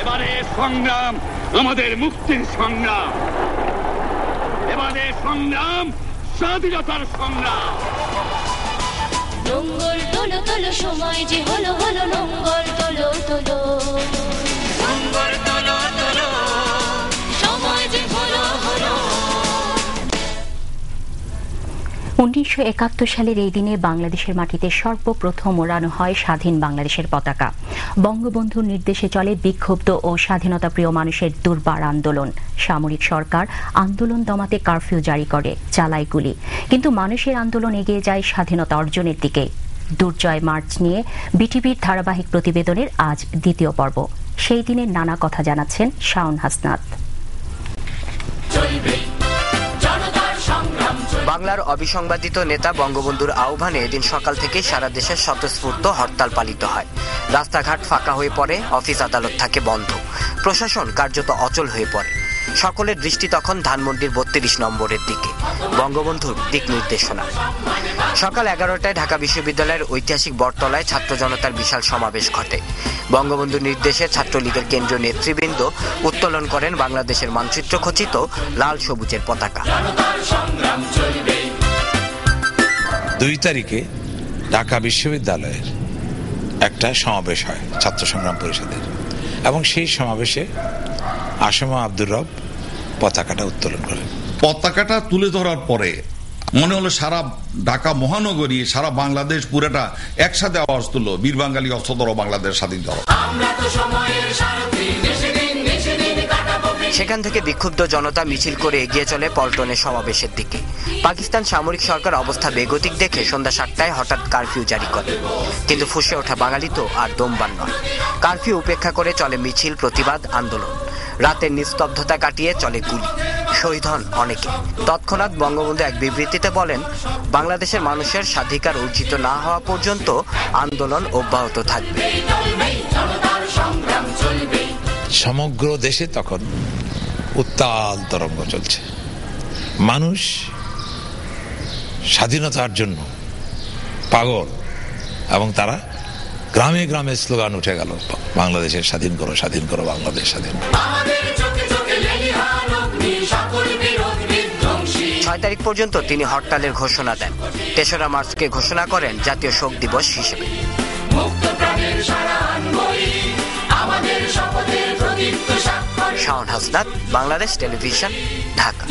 এবারে সংগ্রাম আমাদের মুক্তির সংগ্রাম, এবারে সংগ্রাম স্বাধীনতার সংগ্রাম। নোঙ্গর তোলো তোলো, সময় যে হলো হলো, নোঙ্গর তোলো তোলো, নোঙ্গর তোলো তোলো, সময় যে হলো হলো। 1971 সালের এই দিনে বাংলাদেশের মাটিতে সর্বপ্রথম ওড়ানো হয় স্বাধীন বাংলাদেশের পতাকা। বঙ্গবন্ধুর নির্দেশে চলে বিক্ষুব্ধ ও স্বাধীনতাপ্রিয় মানুষের দুর্বার আন্দোলন। সামরিক সরকার আন্দোলন দমাতে কারফিউ জারি করে, চালায় গুলি, কিন্তু মানুষের আন্দোলন এগিয়ে যায় স্বাধীনতা অর্জনের দিকে। দুর্জয় মার্চ নিয়ে বিটিভির ধারাবাহিক প্রতিবেদনের আজ দ্বিতীয় পর্ব। সেই দিনের নানা কথা জানাচ্ছেন শাওন হাসনাত। বাংলার অবিসংবাদিত নেতা বঙ্গবন্ধুর আহ্বানে এদিন সকাল থেকে সারা দেশে স্বতঃস্ফূর্ত হরতাল পালিত হয়। রাস্তাঘাট ফাঁকা হয়ে পড়ে, অফিস আদালত থাকে বন্ধ, প্রশাসন কার্যত অচল হয়ে পড়ে। সকলের দৃষ্টি তখন ধানমন্ডির 32 নম্বরের দিকে, বঙ্গবন্ধুর দিক নির্দেশনা। সকাল 11টায় ঢাকা বিশ্ববিদ্যালয়ের ঐতিহাসিক বটতলায় ছাত্র জনতার বিশাল সমাবেশ ঘটে। বঙ্গবন্ধুর নির্দেশে ছাত্রলীগের কেন্দ্রীয় নেতৃবৃন্দ উত্তোলন করেন বাংলাদেশের মানচিত্র খচিত লাল সবুজের পতাকা। 2 তারিখে ঢাকা বিশ্ববিদ্যালয়ের একটা সমাবেশ হয় ছাত্র সংগ্রাম পরিষদের, এবং সেই সমাবেশে আসমা আব্দুর রব পতাকাটা উত্তোলন করেন। পতাকাটা তুলে ধরার পরে মনে হলো সারা ঢাকা মহানগরী, সারা বাংলাদেশ পুরোটা একসাথে আওয়াজ তুললো, বীর বাঙালি অস্ত্রধর বাংলাদেশ স্বাধীন করো। সেখান থেকে বিক্ষুব্ধ জনতা মিছিল করে এগিয়ে চলে পল্টনের সমাবেশের দিকে। পাকিস্তান সামরিক সরকার অবস্থা বেগতিক দেখে সন্ধ্যা 7টায় হঠাৎ কারফিউ জারি করে, কিন্তু ফুঁসে ওঠা বাঙালি তো আর দমবান নয়। কারফিউ উপেক্ষা করে চলে মিছিল, প্রতিবাদ, আন্দোলন। রাতের নিস্তব্ধতা কাটিয়ে চলে গুলি, শহীদ হন অনেকে। তৎক্ষণাৎ বঙ্গবন্ধু এক বিবৃতিতে বলেন, বাংলাদেশের মানুষের স্বাধিকার অর্জিত না হওয়া পর্যন্ত আন্দোলন অব্যাহত থাকবে। সমগ্র দেশে তখন উত্তাল তরঙ্গ চলছে। মানুষ স্বাধীনতার জন্য পাগল, এবং তারা গ্রামে গ্রামে স্লোগান উঠে গেল, বাংলাদেশের স্বাধীন করো, স্বাধীন করো, বাংলাদেশ স্বাধীন। 6 তারিখ পর্যন্ত তিনি হরতালের ঘোষণা দেন। 3রা মার্চকে ঘোষণা করেন জাতীয় শোক দিবস হিসেবে। শাওন হাসনাত, বাংলাদেশ টেলিভিশন, ঢাকা।